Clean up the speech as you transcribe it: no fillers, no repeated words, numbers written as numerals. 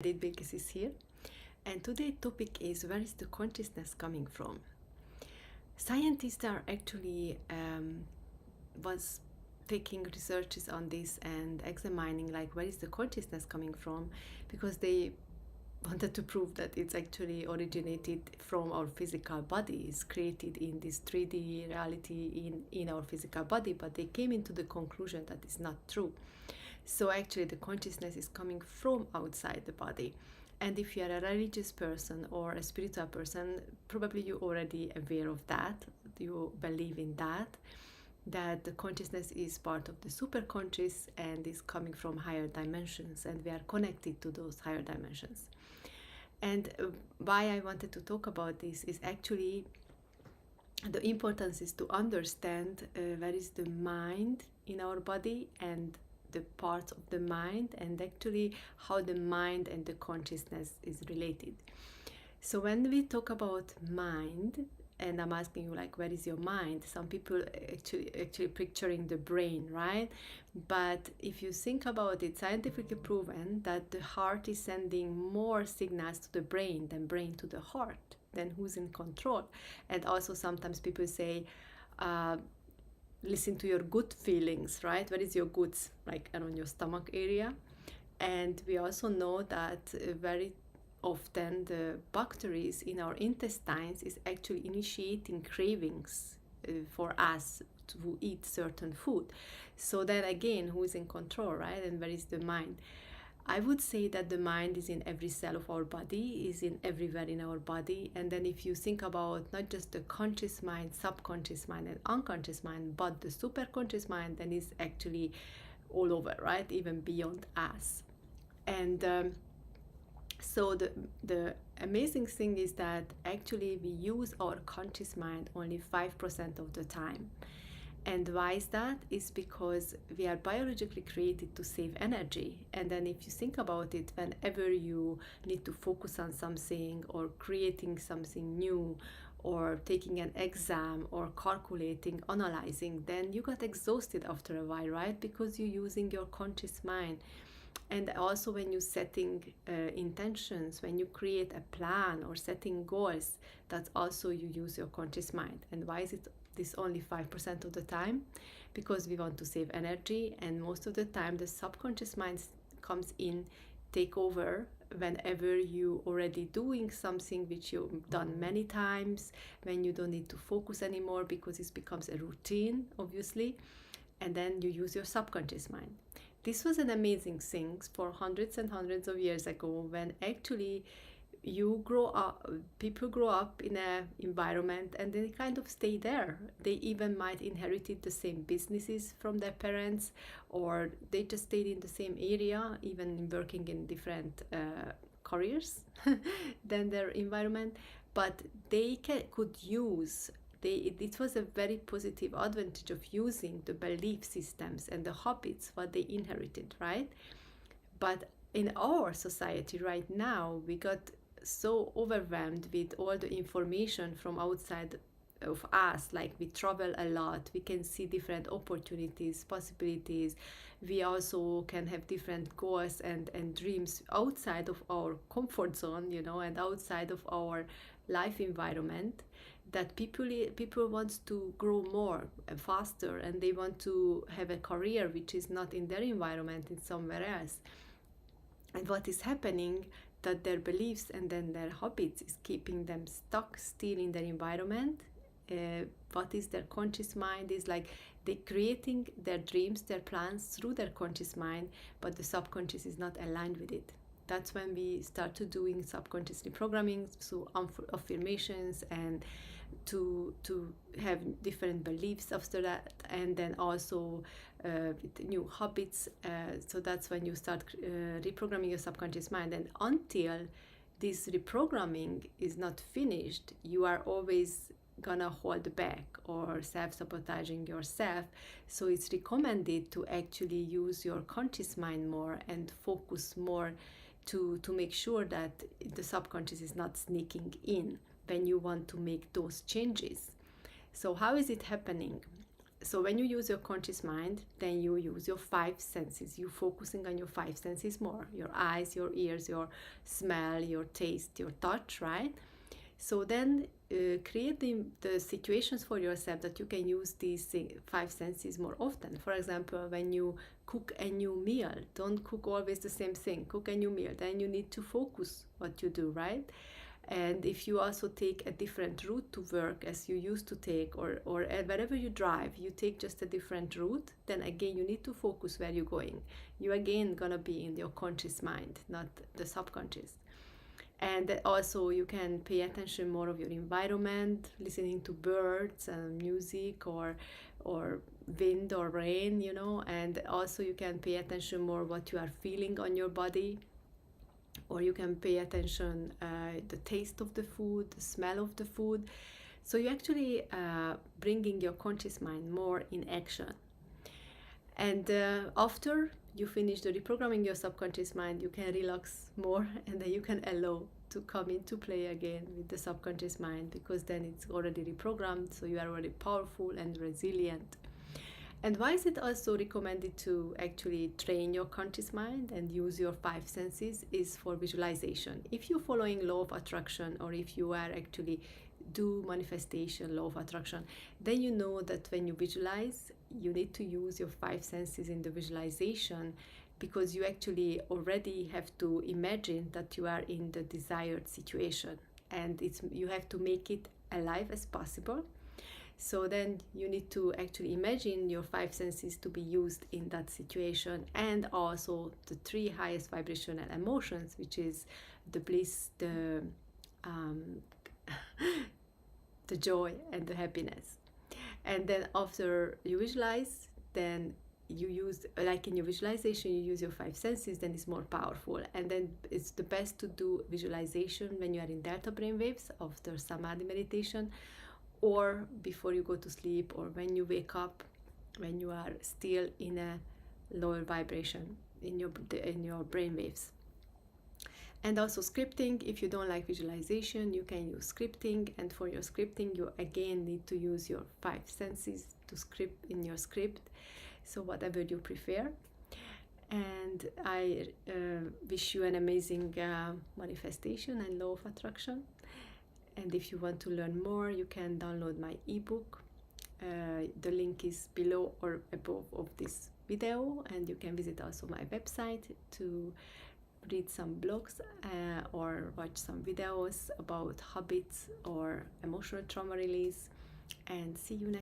Edith Bakes is here, and today's topic is where is the consciousness coming from? Scientists are actually was taking researches on this and examining like where is the consciousness coming from, because they wanted to prove that it's actually originated from our physical body, is created in this 3D reality in our physical body, but they came into the conclusion that it's not true. So actually the consciousness is coming from outside the body. And if you are a religious person or a spiritual person, probably you're already aware of that. You believe in that the consciousness is part of the superconscious and is coming from higher dimensions, and we are connected to those higher dimensions. And why I wanted to talk about this is actually the importance is to understand where is the mind in our body and the parts of the mind, and actually how the mind and the consciousness is related. So when we talk about mind, and I'm asking you like where is your mind, some people actually picturing the brain, right? But if you think about it, scientifically proven that the heart is sending more signals to the brain than brain to the heart. Then who's in control? And also sometimes people say listen to your gut feelings, right? Where is your guts, like around your stomach area? And we also know that very often the bacteria in our intestines is actually initiating cravings for us to eat certain food. So then again, who is in control, right? And where is the mind? I would say that the mind is in every cell of our body, is in everywhere in our body. And then if you think about not just the conscious mind, subconscious mind, and unconscious mind, but the superconscious mind, then it's actually all over, right? Even beyond us. And so the amazing thing is that actually we use our conscious mind only 5% of the time. And why is that? Is because we are biologically created to save energy. And then if you think about it, whenever you need to focus on something or creating something new or taking an exam or calculating, analyzing, then you got exhausted after a while, right? Because you're using your conscious mind. And also when you're setting intentions, when you create a plan or setting goals, that's also you use your conscious mind. And why is it this only 5% of the time? Because we want to save energy, and most of the time the subconscious mind comes in, take over whenever you already doing something which you've done many times, when you don't need to focus anymore because it becomes a routine, obviously, and then you use your subconscious mind. This was an amazing thing for hundreds and hundreds of years ago, when actually people grow up in an environment and they kind of stay there. They even might inherited the same businesses from their parents, or they just stayed in the same area, even working in different careers than their environment. But they could use it was a very positive advantage of using the belief systems and the habits what they inherited, right? But in our society right now, we got so overwhelmed with all the information from outside of us. Like we travel a lot, we can see different opportunities, possibilities. We also can have different goals and dreams outside of our comfort zone, and outside of our life environment, that people want to grow more and faster, and they want to have a career which is not in their environment, it's somewhere else. And what is happening, that their beliefs and then their habits is keeping them stuck still in their environment. What is their conscious mind is like they creating their dreams, their plans through their conscious mind, but the subconscious is not aligned with it. That's when we start to doing subconscious reprogramming through affirmations, and to have different beliefs after that, and then also with new habits. So that's when you start reprogramming your subconscious mind. And until this reprogramming is not finished, you are always gonna hold back or self-sabotaging yourself. So it's recommended to actually use your conscious mind more and focus more to make sure that the subconscious is not sneaking in when you want to make those changes. So how is it happening? So when you use your conscious mind, then you use your five senses. You're focusing on your five senses more: your eyes, your ears, your smell, your taste, your touch, right? So then create the situations for yourself that you can use these five senses more often. For example, when you cook a new meal, don't cook always the same thing. Cook a new meal, then you need to focus what you do, right? And if you also take a different route to work as you used to take, or wherever you drive, you take just a different route, then again you need to focus where you're going. You again gonna be in your conscious mind, not the subconscious. And also you can pay attention more of your environment, listening to birds and music, or wind or rain, and also you can pay attention more what you are feeling on your body, or you can pay attention the taste of the food, the smell of the food. So you actually bringing your conscious mind more in action. And after you finish the reprogramming your subconscious mind, you can relax more, and then you can allow to come into play again with the subconscious mind, because then it's already reprogrammed, so you are already powerful and resilient. And why is it also recommended to actually train your conscious mind and use your five senses is for visualization. If you're following law of attraction, or if you are actually do manifestation, law of attraction, then you know that when you visualize, you need to use your five senses in the visualization, because you actually already have to imagine that you are in the desired situation, and you have to make it alive as possible. So then you need to actually imagine your five senses to be used in that situation, and also the three highest vibrational emotions, which is the bliss, the joy, and the happiness. And then after you visualize, then you use, like in your visualization, you use your five senses, then it's more powerful. And then it's the best to do visualization when you are in delta brainwaves after samadhi meditation, or before you go to sleep, or when you wake up, when you are still in a lower vibration in your brain waves. And also scripting. If you don't like visualization, you can use scripting, and for your scripting you again need to use your five senses to script in your script, so whatever you prefer. And I wish you an amazing manifestation and law of attraction. And if you want to learn more, you can download my ebook. The link is below or above of this video, and you can visit also my website to read some blogs or watch some videos about habits or emotional trauma release. And see you next